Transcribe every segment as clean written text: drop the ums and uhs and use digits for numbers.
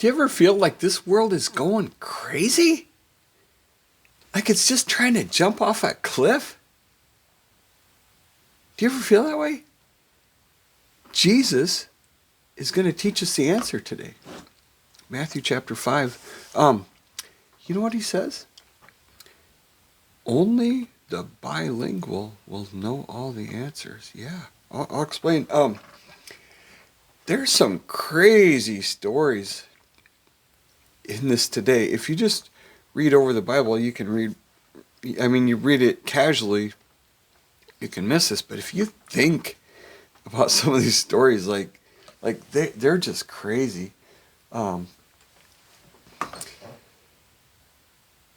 Do you ever feel like this world is going crazy? Like it's just trying to jump off a cliff? Do you ever feel that way? Jesus is going to teach us the answer today. Matthew chapter 5. You know what he says? Only the bilingual will know all the answers. Yeah, I'll explain. There's some crazy stories in this today. If you just read over the Bible, you can read, you read it casually, you can miss this. But if you think about some of these stories, like they're just crazy.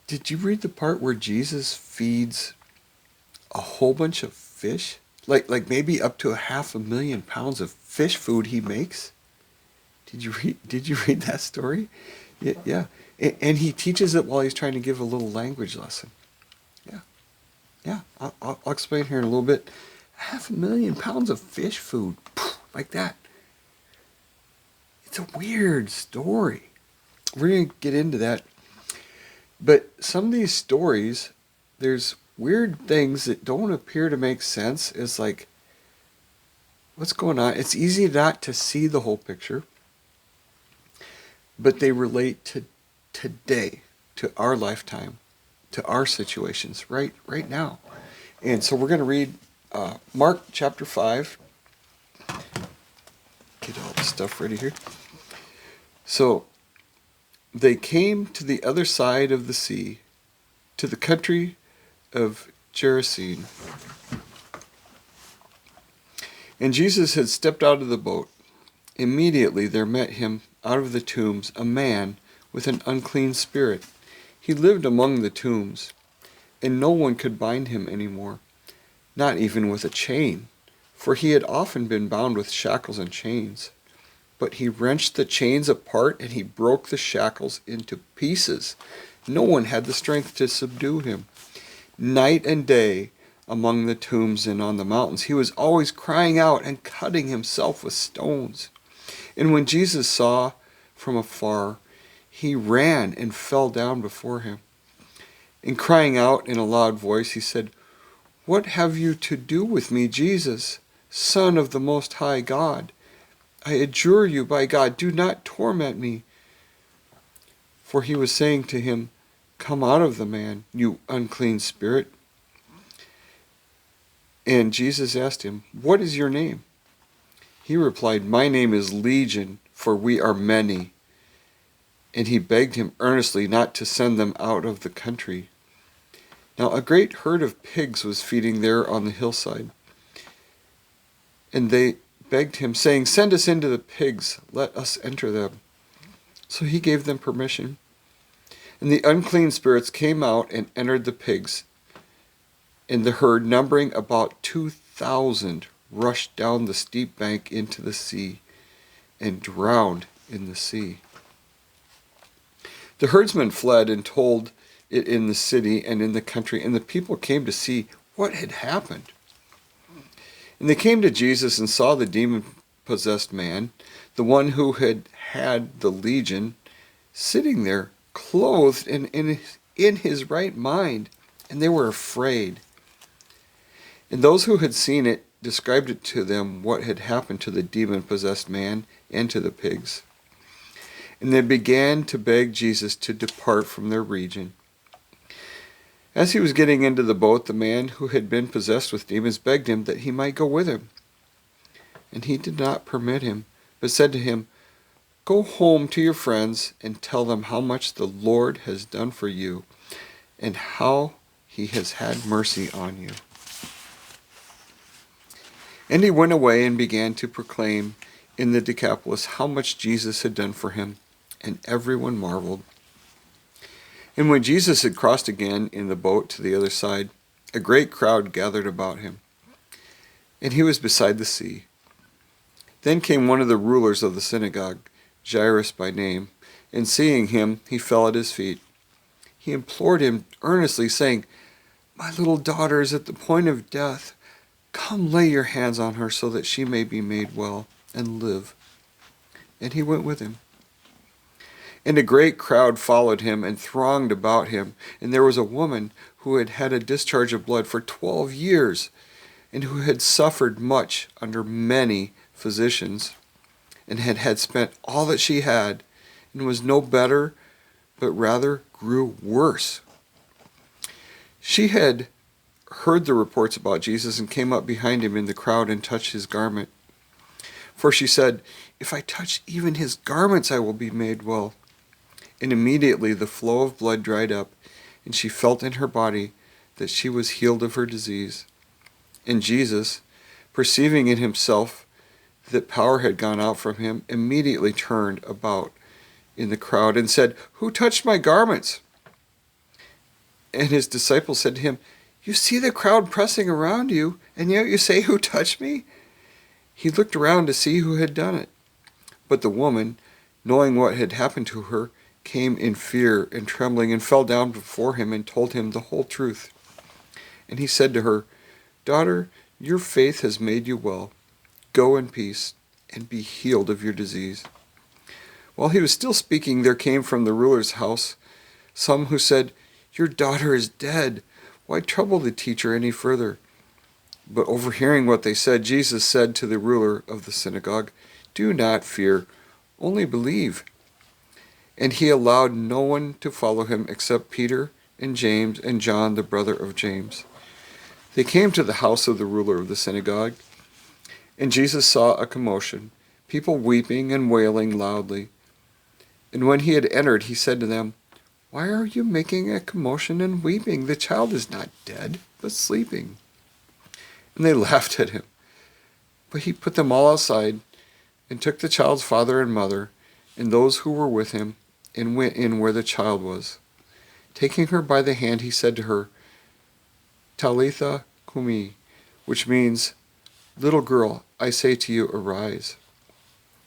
Did you read the part where Jesus feeds a whole bunch of fish? Like maybe up to 500,000 pounds of fish food he makes? Did you read that story? Yeah. And he teaches it while he's trying to give a little language lesson. Yeah. I'll explain here in a little bit. 500,000 pounds of fish food, like that. It's a weird story. We're going to get into that. But some of these stories, there's weird things that don't appear to make sense. It's like, what's going on? It's easy not to see the whole picture, but they relate to today, to our lifetime, to our situations right now. And so we're going to read Mark chapter 5. Get all the stuff ready here. So, they came to the other side of the sea, to the country of Gerasene. And Jesus had stepped out of the boat. Immediately there met him out of the tombs a man with an unclean spirit. He lived among the tombs, and no one could bind him any more, not even with a chain, for he had often been bound with shackles and chains. But he wrenched the chains apart, and he broke the shackles into pieces. No one had the strength to subdue him. Night and day, among the tombs and on the mountains, he was always crying out and cutting himself with stones. And when Jesus saw from afar, he ran and fell down before him. And crying out in a loud voice, he said, "What have you to do with me, Jesus, Son of the Most High God? I adjure you by God, do not torment me." For he was saying to him, "Come out of the man, you unclean spirit." And Jesus asked him, "What is your name?" He replied, "My name is Legion, for we are many." And he begged him earnestly not to send them out of the country. Now a great herd of pigs was feeding there on the hillside. And they begged him, saying, "Send us into the pigs, let us enter them." So he gave them permission. And the unclean spirits came out and entered the pigs. And the herd, numbering about 2,000, rushed down the steep bank into the sea and drowned in the sea. The herdsmen fled and told it in the city and in the country, and the people came to see what had happened. And they came to Jesus and saw the demon-possessed man, the one who had had the legion, sitting there, clothed and in his right mind, and they were afraid. And those who had seen it described it to them what had happened to the demon-possessed man and to the pigs. And they began to beg Jesus to depart from their region. As he was getting into the boat, the man who had been possessed with demons begged him that he might go with him. And he did not permit him, but said to him, "Go home to your friends and tell them how much the Lord has done for you and how he has had mercy on you." And he went away and began to proclaim in the Decapolis how much Jesus had done for him, and everyone marveled. And when Jesus had crossed again in the boat to the other side, a great crowd gathered about him, and he was beside the sea. Then came one of the rulers of the synagogue, Jairus by name, and seeing him, he fell at his feet. He implored him earnestly, saying, "My little daughter is at the point of death. Come lay your hands on her so that she may be made well and live." And he went with him. And a great crowd followed him and thronged about him. And there was a woman who had had a discharge of blood for 12 years, and who had suffered much under many physicians, and had spent all that she had, and was no better, but rather grew worse. She had heard the reports about Jesus and came up behind him in the crowd and touched his garment. For she said, "If I touch even his garments, I will be made well." And immediately the flow of blood dried up, and she felt in her body that she was healed of her disease. And Jesus, perceiving in himself that power had gone out from him, immediately turned about in the crowd and said, "Who touched my garments?" And his disciples said to him, "You see the crowd pressing around you, and yet you say, 'Who touched me?'" He looked around to see who had done it. But the woman, knowing what had happened to her, came in fear and trembling and fell down before him and told him the whole truth. And he said to her, "Daughter, your faith has made you well. Go in peace and be healed of your disease." While he was still speaking, there came from the ruler's house some who said, "Your daughter is dead. Why trouble the teacher any further?" But overhearing what they said, Jesus said to the ruler of the synagogue, "Do not fear, only believe." And he allowed no one to follow him except Peter and James and John, the brother of James. They came to the house of the ruler of the synagogue, and Jesus saw a commotion, people weeping and wailing loudly. And when he had entered, he said to them, "Why are you making a commotion and weeping? The child is not dead, but sleeping." And they laughed at him. But he put them all aside and took the child's father and mother and those who were with him and went in where the child was. Taking her by the hand, he said to her, "Talitha cumi," which means, "Little girl, I say to you, arise."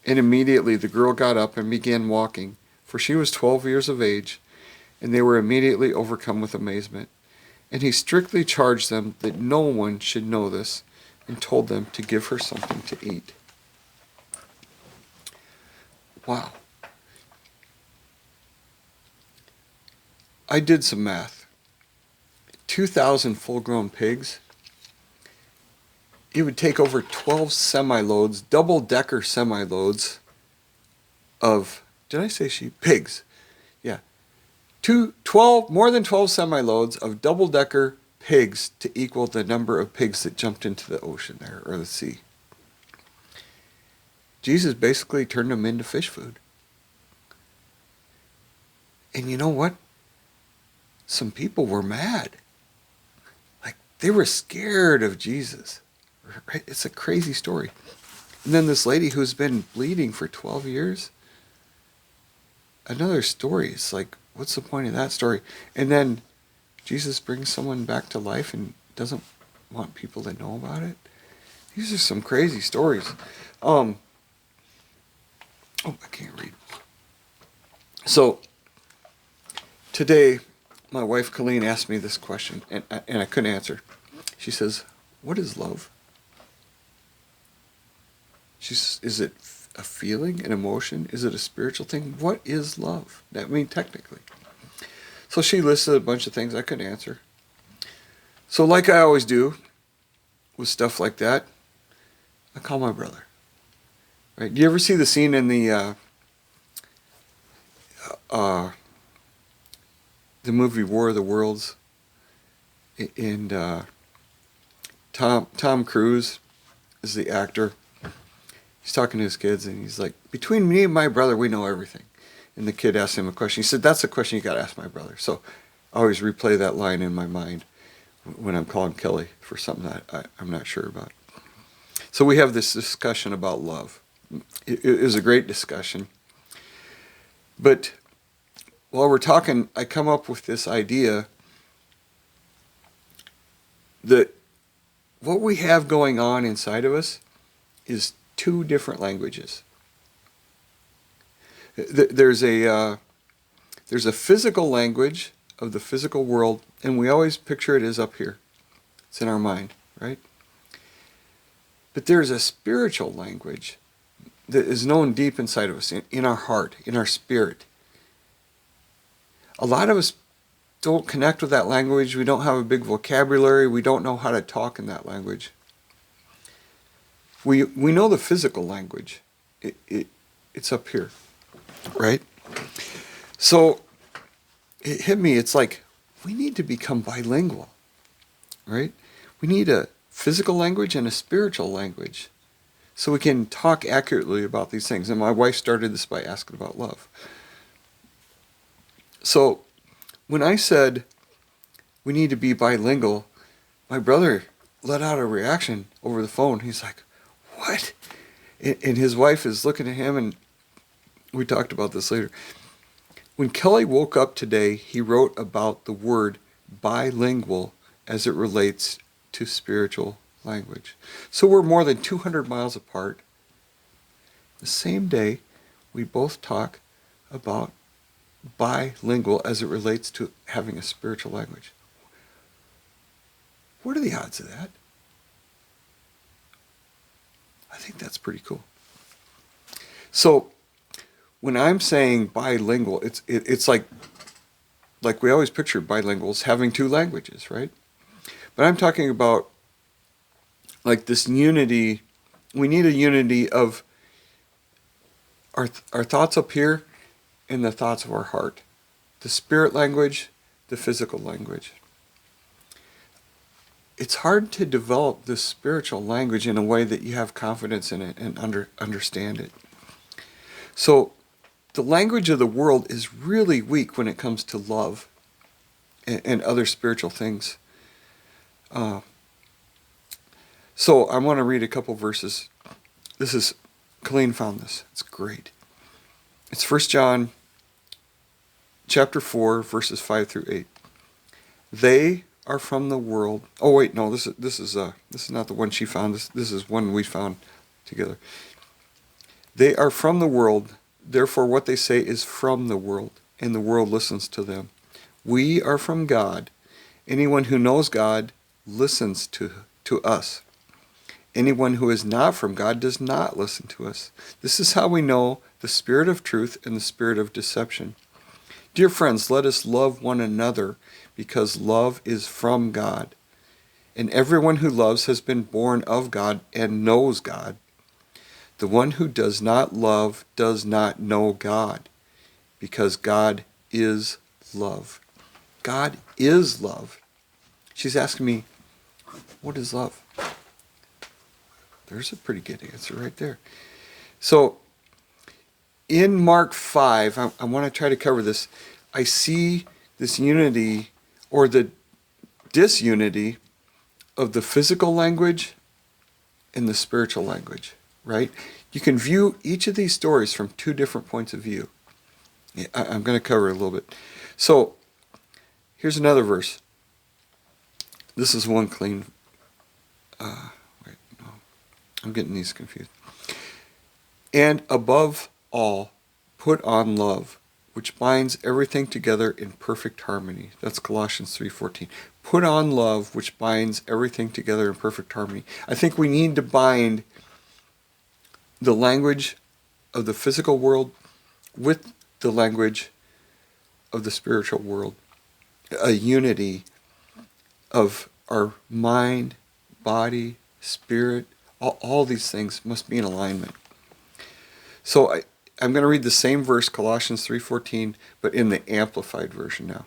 And immediately the girl got up and began walking, for she was 12 years of age, and they were immediately overcome with amazement. And he strictly charged them that no one should know this, and told them to give her something to eat. Wow. I did some math. 2,000 full-grown pigs. It would take over 12 semi-loads, double-decker semi-loads of, did I say sheep? Pigs. Yeah. More than 12 semi-loads of double-decker pigs to equal the number of pigs that jumped into the ocean there, or the sea. Jesus basically turned them into fish food. And you know what? Some people were mad. Like, they were scared of Jesus. Right? It's a crazy story. And then this lady who's been bleeding for 12 years. Another story. It's like, what's the point of that story? And then Jesus brings someone back to life and doesn't want people to know about it. These are some crazy stories. I can't read. So, today, my wife Colleen asked me this question, and I couldn't answer. She says, "What is love?" Is it a feeling, an emotion? Is it a spiritual thing? What is love? I mean, technically. So she listed a bunch of things I couldn't answer. So like I always do with stuff like that, I call my brother. Right? Do you ever see the scene in the movie War of the Worlds? And Tom Cruise is the actor. He's talking to his kids, and he's like, "Between me and my brother, we know everything." And the kid asked him a question. He said, "That's a question you got to ask my brother." So I always replay that line in my mind when I'm calling Kelly for something that I'm not sure about. So we have this discussion about love. It was a great discussion. But while we're talking, I come up with this idea that what we have going on inside of us is two different languages. There's a physical language of the physical world, and we always picture it as up here. It's in our mind, right? But there's a spiritual language that is known deep inside of us, in our heart, in our spirit. A lot of us don't connect with that language. We don't have a big vocabulary. We don't know how to talk in that language. We know the physical language. It's up here, right? So it hit me. It's like we need to become bilingual, right? We need a physical language and a spiritual language so we can talk accurately about these things. And my wife started this by asking about love. So when I said we need to be bilingual, my brother let out a reaction over the phone. He's like, what? And his wife is looking at him, and we talked about this later. When Kelly woke up today, he wrote about the word bilingual as it relates to spiritual language. So we're more than 200 miles apart. The same day, we both talk about bilingual as it relates to having a spiritual language. What are the odds of that? I think that's pretty cool. So when I'm saying bilingual, it's like we always picture bilinguals having two languages, right? But I'm talking about like this unity. We need a unity of our thoughts up here and the thoughts of our heart. The spirit language, the physical language. It's hard to develop this spiritual language in a way that you have confidence in it and understand it. So the language of the world is really weak when it comes to love and other spiritual things. So I want to read a couple verses. This is, Colleen found this. It's great. It's 1 John chapter 4, verses 5 through 8. They are from the world. Oh wait, no, this is not the one she found. This is one we found together. They are from the world, therefore what they say is from the world, and the world listens to them. We are from God. Anyone who knows God listens to us. Anyone who is not from God does not listen to us. This is how we know the spirit of truth and the spirit of deception. Dear friends, let us love one another, because love is from God. And everyone who loves has been born of God and knows God. The one who does not love does not know God, because God is love. God is love. She's asking me, what is love? There's a pretty good answer right there. So, in Mark 5, I want to try to cover this. I see this unity or the disunity of the physical language and the spiritual language, right? You can view each of these stories from two different points of view. I'm going to cover it a little bit. So, here's another verse. This is one clean. I'm getting these confused. And above all, put on love, which binds everything together in perfect harmony. That's Colossians 3:14. Put on love, which binds everything together in perfect harmony. I think we need to bind the language of the physical world with the language of the spiritual world. A unity of our mind, body, spirit, all these things must be in alignment. So I'm going to read the same verse, Colossians 3:14, but in the Amplified version now.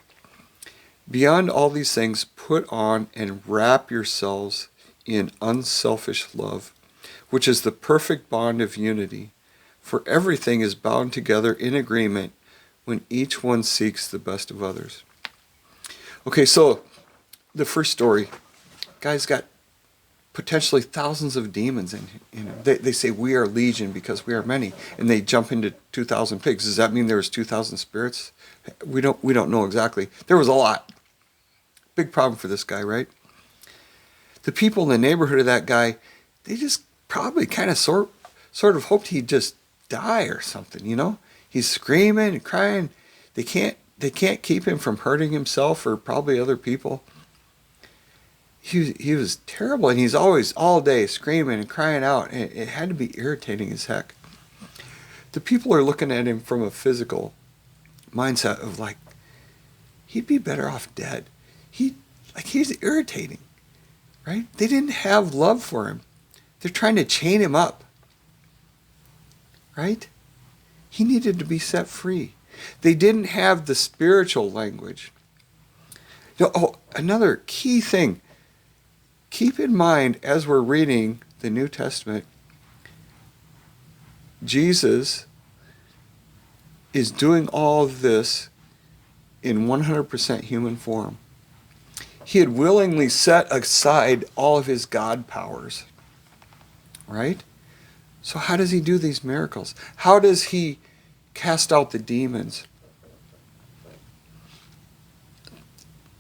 Beyond all these things, put on and wrap yourselves in unselfish love, which is the perfect bond of unity. For everything is bound together in agreement when each one seeks the best of others. Okay, so the first story, guy's got potentially thousands of demons in him. They say we are legion because we are many, and they jump into 2,000 pigs. Does that mean there was 2,000 spirits? We don't know exactly. There was a lot. Big problem for this guy, right? The people in the neighborhood of that guy, they just probably kind of sort of hoped he'd just die or something, you know? He's screaming and crying. They can't keep him from hurting himself or probably other people. He was terrible, and he's always all day screaming and crying out, and it had to be irritating as heck. The people are looking at him from a physical mindset of like, he'd be better off dead. He's irritating, right? They didn't have love for him. They're trying to chain him up, right? He needed to be set free. They didn't have the spiritual language. Another key thing. Keep in mind as we're reading the New Testament, Jesus is doing all of this in 100% human form. He had willingly set aside all of his God powers, right? So how does he do these miracles? How does he cast out the demons?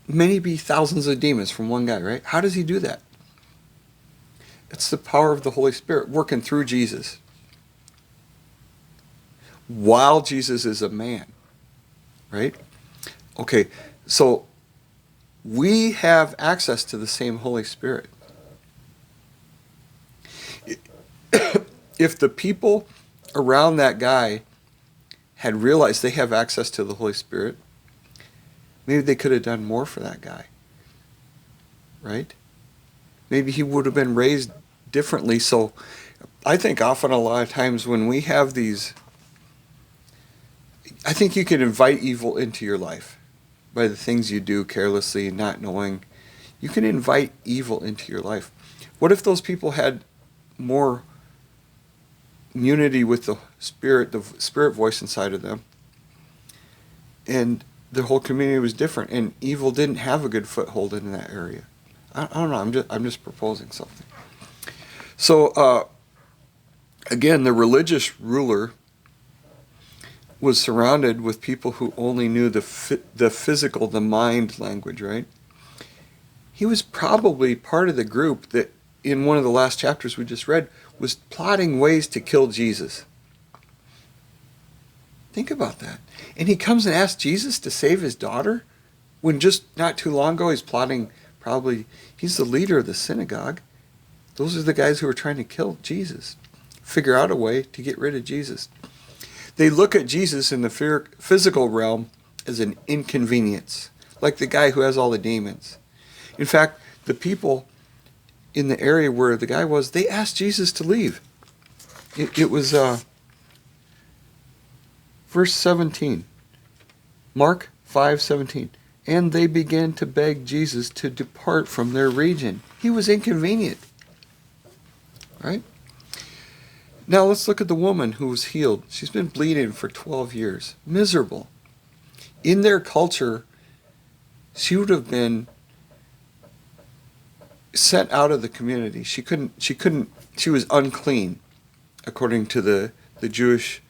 Maybe thousands of demons from one guy, right? How does he do that? It's the power of the Holy Spirit working through Jesus. While Jesus is a man, right? Okay, so we have access to the same Holy Spirit. If the people around that guy had realized they have access to the Holy Spirit, maybe they could have done more for that guy, right? Maybe he would have been raised differently. So I think often a lot of times when we have these, I think you can invite evil into your life by the things you do carelessly, not knowing. You can invite evil into your life. What if those people had more unity with the spirit voice inside of them, and the whole community was different, and evil didn't have a good foothold in that area? I don't know. I'm just proposing something. So again, the religious ruler was surrounded with people who only knew the physical, the mind language, right? He was probably part of the group that, in one of the last chapters we just read, was plotting ways to kill Jesus. Think about that. And he comes and asks Jesus to save his daughter when just not too long ago he's plotting, he's the leader of the synagogue. Those are the guys who are trying to kill Jesus, figure out a way to get rid of Jesus. They look at Jesus in the physical realm as an inconvenience, like the guy who has all the demons. In fact, the people in the area where the guy was, they asked Jesus to leave. It was verse 17. Mark 5:17. And they began to beg Jesus to depart from their region. He was inconvenient. Right? Now let's look at the woman who was healed. She's been bleeding for 12 years. Miserable. In their culture, she would have been sent out of the community. She was unclean, according to the Jewish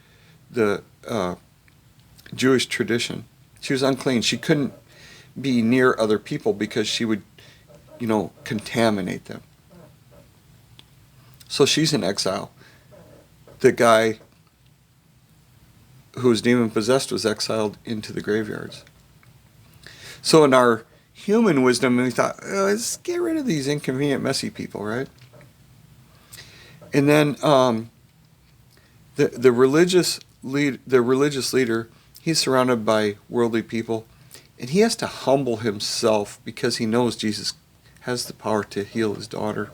tradition. She was unclean. She couldn't be near other people because she would, contaminate them. So she's in exile. The guy who was demon-possessed was exiled into the graveyards. So in our human wisdom, we thought, let's get rid of these inconvenient, messy people, right? And then the religious leader, he's surrounded by worldly people, and he has to humble himself because he knows Jesus has the power to heal his daughter.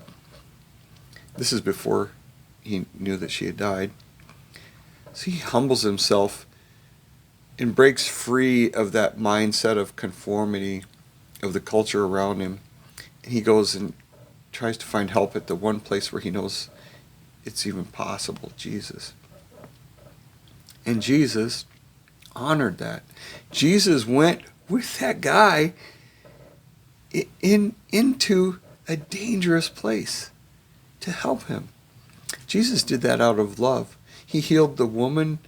This is before he knew that she had died. So he humbles himself and breaks free of that mindset of conformity of the culture around him. And he goes and tries to find help at the one place where he knows it's even possible, Jesus. And Jesus honored that. Jesus went with that guy into a dangerous place to help him. Jesus did that out of love. He healed the woman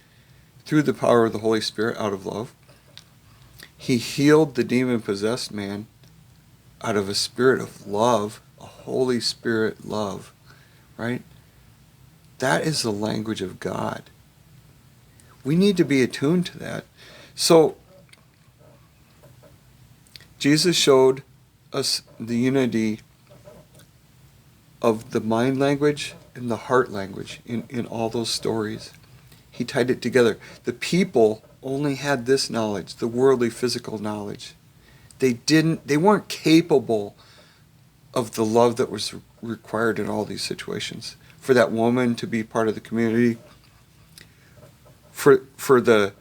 through the power of the Holy Spirit out of love. He healed the demon-possessed man out of a spirit of love, a Holy Spirit love, right? That is the language of God. We need to be attuned to that. So, Jesus showed us the unity of the mind language and the heart language in all those stories. He tied it together. The people only had this knowledge, the worldly, physical knowledge. They weren't capable of the love that was required in all these situations. For that woman to be part of the community, for the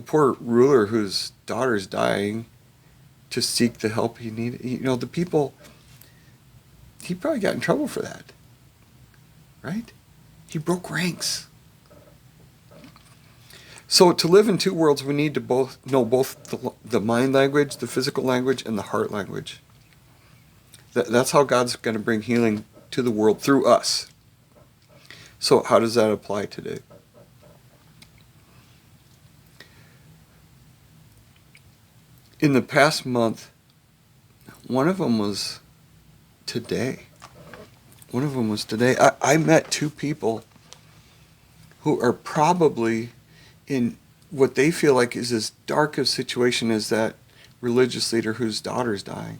poor ruler whose daughter's dying, to seek the help he needed. The people, he probably got in trouble for that, right? He broke ranks. So to live in two worlds, we need to know both the mind language, the physical language, and the heart language. That's how God's going to bring healing to the world through us. So how does that apply today? In the past month, one of them was today. I met two people who are probably in what they feel like is as dark a situation as that religious leader whose daughter's dying.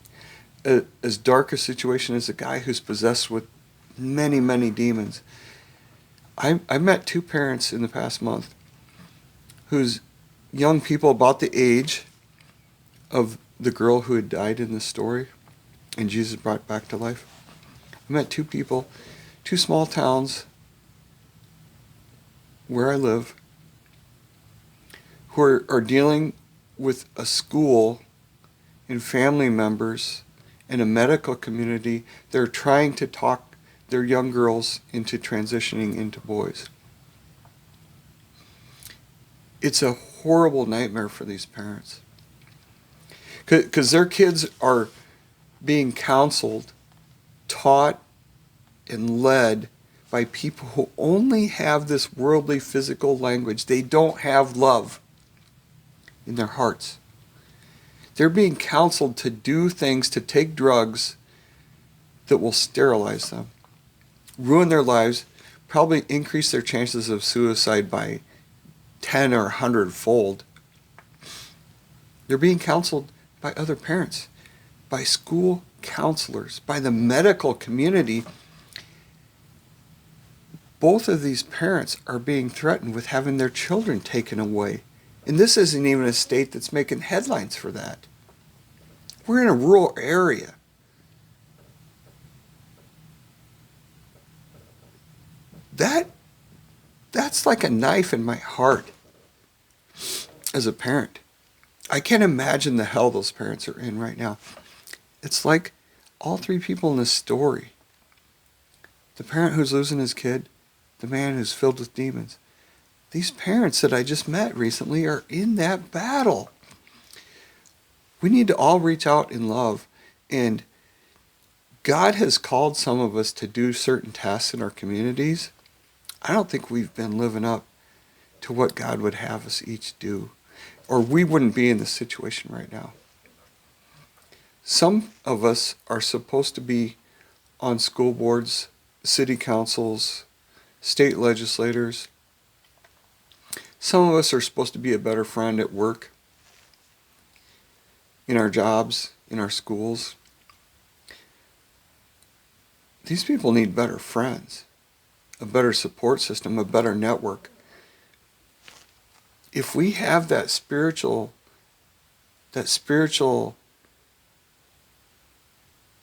As dark a situation as a guy who's possessed with many, many demons. I met two parents in the past month whose young people about the age of the girl who had died in the story and Jesus brought back to life. I met two people, two small towns where I live, who are dealing with a school and family members and a medical community. They're trying to talk their young girls into transitioning into boys. It's a horrible nightmare for these parents. Because their kids are being counseled, taught, and led by people who only have this worldly physical language. They don't have love in their hearts. They're being counseled to do things, to take drugs that will sterilize them, ruin their lives, probably increase their chances of suicide by 10 or 100-fold. They're being counseled by other parents, by school counselors, by the medical community. Both of these parents are being threatened with having their children taken away. And this isn't even a state that's making headlines for that. We're in a rural area. That's like a knife in my heart as a parent. I can't imagine the hell those parents are in right now. It's like all three people in this story. The parent who's losing his kid, the man who's filled with demons. These parents that I just met recently are in that battle. We need to all reach out in love. And God has called some of us to do certain tasks in our communities. I don't think we've been living up to what God would have us each do, or we wouldn't be in this situation right now. Some of us are supposed to be on school boards, city councils, state legislators. Some of us are supposed to be a better friend at work, in our jobs, in our schools. These people need better friends, a better support system, a better network. If we have that spiritual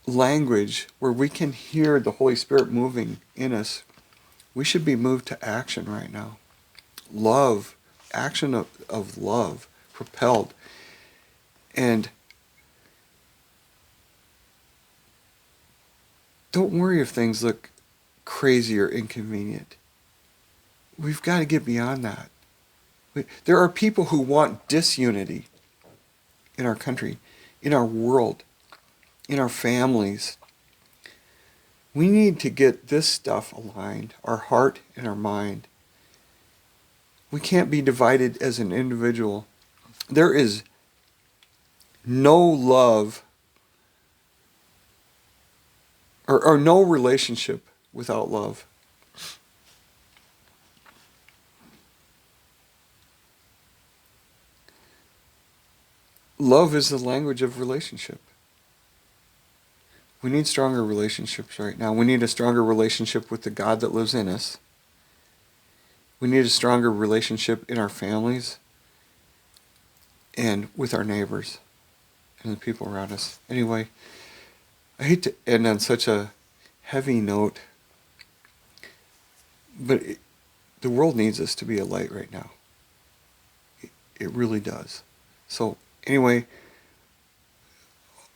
language where we can hear the Holy Spirit moving in us, we should be moved to action right now. Love, action of love, propelled. And don't worry if things look crazy or inconvenient. We've got to get beyond that. There are people who want disunity in our country, in our world, in our families. We need to get this stuff aligned, our heart and our mind. We can't be divided as an individual. There is no love or no relationship without love. Love is the language of relationship. We need stronger relationships right now. We need a stronger relationship with the God that lives in us. We need a stronger relationship in our families and with our neighbors and the people around us. Anyway, I hate to end on such a heavy note, but the world needs us to be a light right now. It really does. So anyway,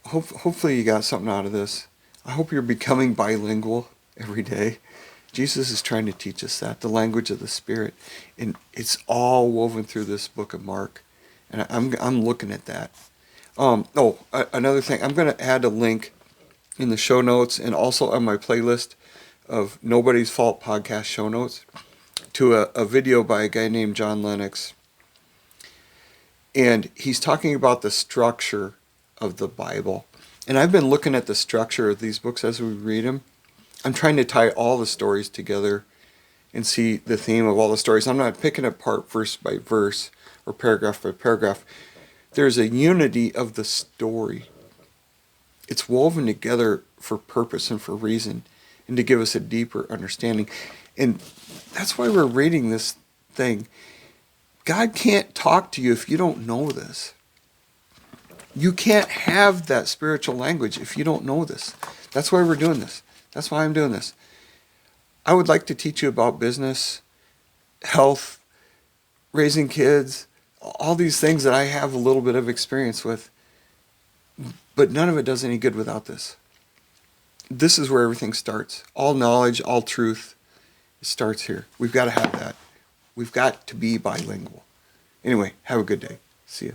hopefully you got something out of this. I hope you're becoming bilingual every day. Jesus is trying to teach us that, the language of the Spirit. And it's all woven through this book of Mark. And I'm looking at that. Another thing, I'm going to add a link in the show notes and also on my playlist of Nobody's Fault podcast show notes to a video by a guy named John Lennox. And he's talking about the structure of the Bible. And I've been looking at the structure of these books as we read them. I'm trying to tie all the stories together and see the theme of all the stories. I'm not picking apart verse by verse or paragraph by paragraph. There's a unity of the story. It's woven together for purpose and for reason and to give us a deeper understanding. And that's why we're reading this thing. God can't talk to you if you don't know this. You can't have that spiritual language if you don't know this. That's why we're doing this. That's why I'm doing this. I would like to teach you about business, health, raising kids, all these things that I have a little bit of experience with. But none of it does any good without this. This is where everything starts. All knowledge, all truth, it starts here. We've got to have that. We've got to be bilingual. Anyway, have a good day. See ya.